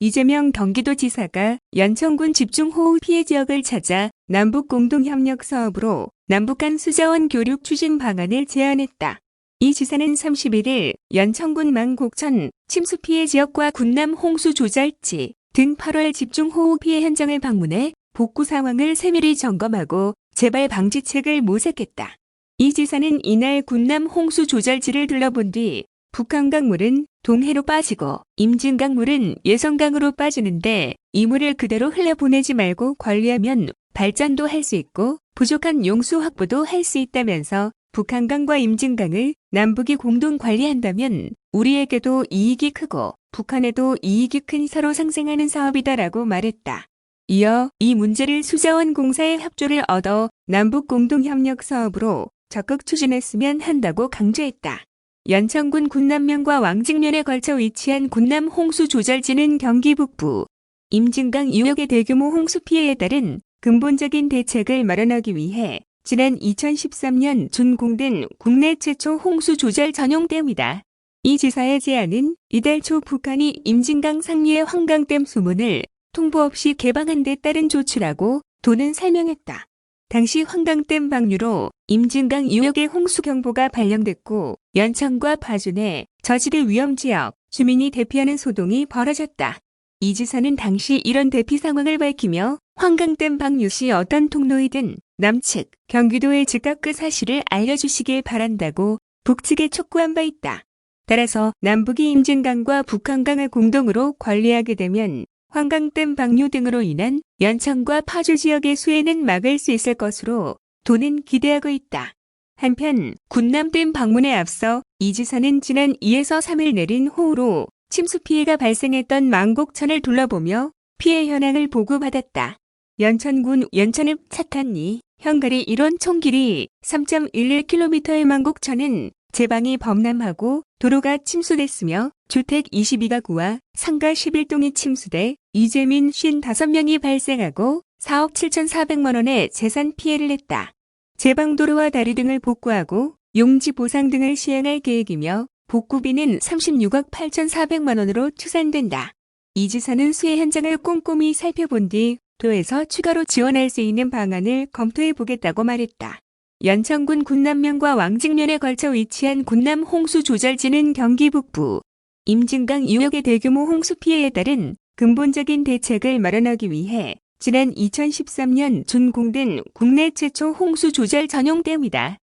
이재명 경기도지사가 연천군 집중호우 피해 지역을 찾아 남북 공동협력 사업으로 남북 간 수자원 교류 추진 방안을 제안했다. 이 지사는 31일 연천군 망곡천 침수 피해 지역과 군남 홍수 조절지 등 8월 집중호우 피해 현장을 방문해 복구 상황을 세밀히 점검하고 재발 방지책을 모색했다. 이 지사는 이날 군남 홍수 조절지를 둘러본 뒤 북한강물은 동해로 빠지고 임진강물은 예성강으로 빠지는데 이 물을 그대로 흘려보내지 말고 관리하면 발전도 할 수 있고 부족한 용수 확보도 할 수 있다면서 북한강과 임진강을 남북이 공동 관리한다면 우리에게도 이익이 크고 북한에도 이익이 큰 서로 상생하는 사업이다라고 말했다. 이어 이 문제를 수자원 공사의 협조를 얻어 남북 공동협력 사업으로 적극 추진했으면 한다고 강조했다. 연천군 군남면과 왕직면에 걸쳐 위치한 군남 홍수 조절지는 경기 북부 임진강 유역의 대규모 홍수 피해에 따른 근본적인 대책을 마련하기 위해 지난 2013년 준공된 국내 최초 홍수 조절 전용댐이다. 이 지사의 제안은 이달 초 북한이 임진강 상류의 환강댐 수문을 통보 없이 개방한 데 따른 조치라고 도는 설명했다. 당시 환강댐 방류로 임진강 유역의 홍수경보가 발령됐고 연천과 파주내 저지대 위험지역 주민이 대피하는 소동이 벌어졌다. 이 지사는 당시 이런 대피 상황을 밝히며 환강댐 방류 시 어떤 통로이든 남측 경기도에 즉각 그 사실을 알려주시길 바란다고 북측에 촉구한 바 있다. 따라서 남북이 임진강과 북한강을 공동으로 관리하게 되면 환강댐 방류 등으로 인한 연천과 파주 지역의 수해는 막을 수 있을 것으로 도는 기대하고 있다. 한편 군남댐 방문에 앞서 이 지사는 지난 2에서 3일 내린 호우로 침수 피해가 발생했던 망곡천을 둘러보며 피해 현황을 보고받았다. 연천군 연천읍 차탄리 현가리 1원 총 길이 3.11km의 망곡천은 제방이 범람하고 도로가 침수됐으며 주택 22가구와 상가 11동이 침수돼 이재민 55명이 발생하고 4억 7,400만 원의 재산 피해를 냈다. 제방도로와 다리 등을 복구하고 용지 보상 등을 시행할 계획이며 복구비는 36억 8,400만 원으로 추산된다. 이 지사는 수해 현장을 꼼꼼히 살펴본 뒤 도에서 추가로 지원할 수 있는 방안을 검토해 보겠다고 말했다. 연천군 군남면과 왕직면에 걸쳐 위치한 군남 홍수 조절지는 경기 북부 임진강 유역의 대규모 홍수 피해에 따른 근본적인 대책을 마련하기 위해 지난 2013년 준공된 국내 최초 홍수 조절 전용댐이다.